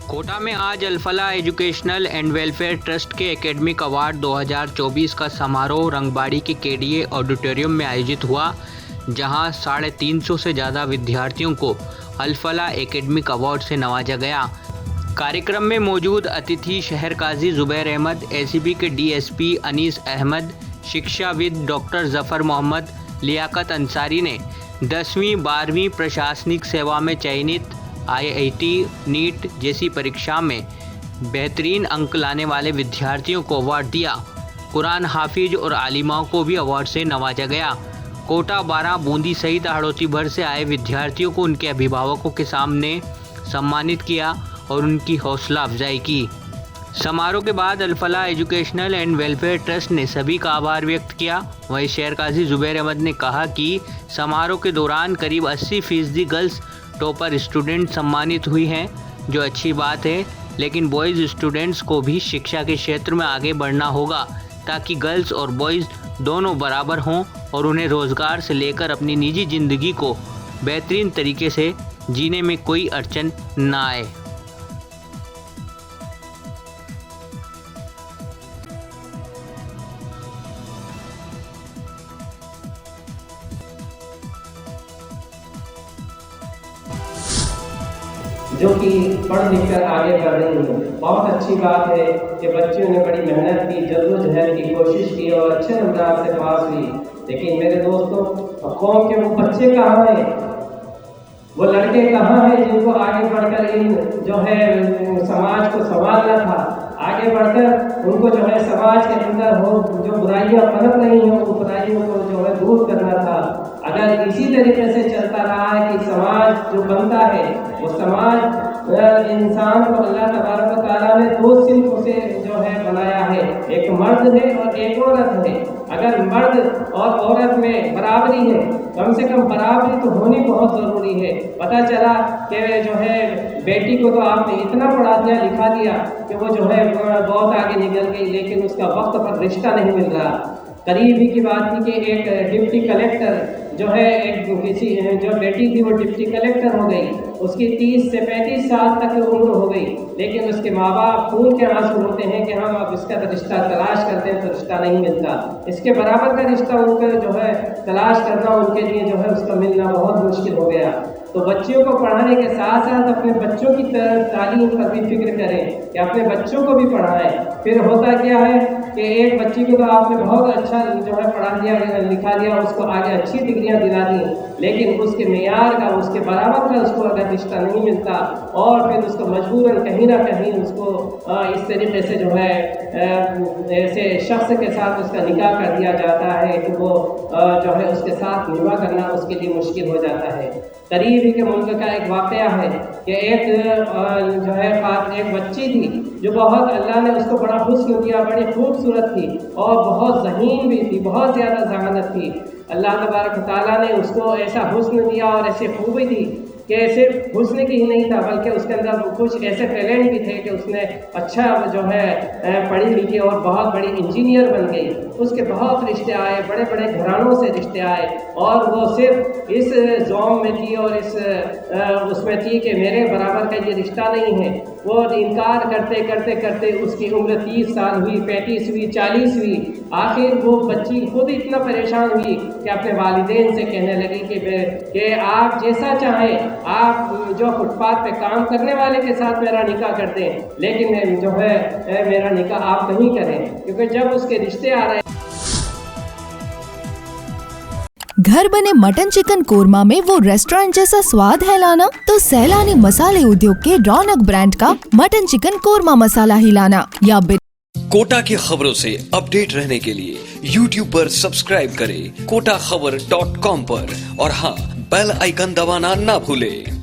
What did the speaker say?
कोटा में आज Al Falah educational and welfare trust के एकेडमिक अवार्ड 2024 का समारोह रंगबाड़ी के केडीए ऑडिटोरियम में आयोजित हुआ, जहां 350 से ज़्यादा विद्यार्थियों को अल-फलाह एकेडमिक अवार्ड से नवाजा गया। कार्यक्रम में मौजूद अतिथि शहर काजी जुबैर अहमद, एसीबी के डीएसपी अनीस अहमद, शिक्षाविद डॉक्टर जफ़र मोहम्मद, लियाकत अंसारी ने 10वीं 12वीं प्रशासनिक सेवा में चयनित आईआईटी नीट जैसी परीक्षा में बेहतरीन अंक लाने वाले विद्यार्थियों को अवार्ड दिया। कुरान हाफिज और आलिमाओं को भी अवार्ड से नवाजा गया। कोटा, बारा, बूंदी सहित हड़ौती भर से आए विद्यार्थियों को उनके अभिभावकों के सामने सम्मानित किया और उनकी हौसला अफजाई की। समारोह के बाद Al Falah educational and welfare trust ने सभी का आभार व्यक्त किया। वहीं शहर काजी जुबैर अहमद ने कहा कि समारोह के दौरान करीब 80% गर्ल्स टॉपर स्टूडेंट सम्मानित हुई हैं, जो अच्छी बात है, लेकिन बॉयज़ स्टूडेंट्स को भी शिक्षा के क्षेत्र में आगे बढ़ना होगा ताकि गर्ल्स और बॉयज़ दोनों बराबर हों और उन्हें रोज़गार से लेकर अपनी निजी ज़िंदगी को बेहतरीन तरीके से जीने में कोई अड़चन न आए। जो कि पढ़ लिख कर आगे बढ़ रही हैं। बहुत अच्छी बात है कि बच्चों ने बड़ी मेहनत की, जद्दोजहद की, कोशिश की और अच्छे नंबर से पास हुई। लेकिन मेरे दोस्तों, कौम के वो बच्चे कहाँ हैं, वो लड़के कहाँ हैं जिनको आगे बढ़कर इन जो है समाज को संभालना था, आगे बढ़कर उनको जो है समाज के अंदर हो जो बुराइयां पनप रही हैं उन बुराइयों को जो है दूर करना था। अगर इसी तरीके से चलता रहा है कि समाज जो बनता है वो समाज इंसान को अल्लाह तबारक व तआला ने दो सिंफ से जो है बनाया है, एक मर्द है और एक औरत है। अगर मर्द और औरत में बराबरी है, कम से कम बराबरी तो होनी बहुत ज़रूरी है। पता चला कि जो है बेटी को तो आपने इतना पढ़ा दिया लिखा दिया कि वो जो है बहुत आगे निकल गई, लेकिन उसका वक्त पर रिश्ता नहीं मिल रहा। करीब ही की बात थी कि एक डिप्टी कलेक्टर जो है एक किसी जो बेटी थी वो डिप्टी कलेक्टर हो गई, उसकी 30 से 35 साल तक की उम्र हो गई, लेकिन उसके माँ बाप खून के आंसू रोते हैं कि हम अब इसका रिश्ता तलाश करते हैं तो रिश्ता नहीं मिलता। इसके बराबर का रिश्ता उनको जो है तलाश करना उनके लिए जो है उसका मिलना बहुत मुश्किल हो गया। तो बच्चियों को पढ़ाने के साथ साथ अपने बच्चों की तालीम पर भी फिक्र करें कि अपने बच्चों को भी पढ़ाएं। फिर होता क्या है कि एक बच्ची को तो आपने बहुत अच्छा जो है पढ़ा दिया लिखा दिया, उसको आगे अच्छी डिग्रियां दिला दी, लेकिन उसके मेयार का उसके बराबर का उसको अगर रिश्ता नहीं मिलता और फिर उसको मजबूरन कहीं ना कहीं उसको इस तरीके से जो है ऐसे शख्स के साथ उसका निकाह कर दिया जाता है कि वो जो है उसके साथ निभा करना उसके लिए मुश्किल हो जाता है। करीब ही के मुल्क का एक वाक़या है कि एक जो है एक बच्ची थी जो बहुत अल्लाह ने उसको बड़ा हुस्न दिया, बड़ी खूबसूरत थी और बहुत ज़हीन भी थी, बहुत ज़्यादा ज़हानत थी। अल्लाह तबारक तआला ने उसको ऐसा हुस्न दिया और ऐसी खूबी दी कि सिर्फ हुस्न की ही नहीं था बल्कि उसके अंदर कुछ ऐसे टैलेंट भी थे कि उसने अच्छा जो है पढ़ी लिखी और बहुत बड़ी इंजीनियर बन गई। उसके बहुत रिश्ते आए, बड़े बड़े घरानों से रिश्ते आए और वो सिर्फ इस ज़ौम में थी और इस उसमें थी कि मेरे बराबर का ये रिश्ता नहीं है। वो इनकार करते करते करते उसकी उम्र 30 साल हुई, 35 हुई, 40 हुई। आखिर वो बच्ची खुद इतना परेशान हुई कि अपने वालिदैन से कहने लगी कि आप जैसा चाहें, आप जो फुटपाथ पे काम करने वाले के साथ मेरा निकाह कर दें, लेकिन जो है मेरा निकाह आप नहीं करें, क्योंकि जब उसके रिश्ते आ रहे। घर बने मटन चिकन कोरमा में वो रेस्टोरेंट जैसा स्वाद है लाना, तो सैलानी मसाले उद्योग के रौनक ब्रांड का मटन चिकन कोरमा मसाला ही लाना। या कोटा की खबरों से अपडेट रहने के लिए YouTube पर सब्सक्राइब करें kotakhbar.com पर, और हाँ, बेल आइकन दबाना ना भूलें।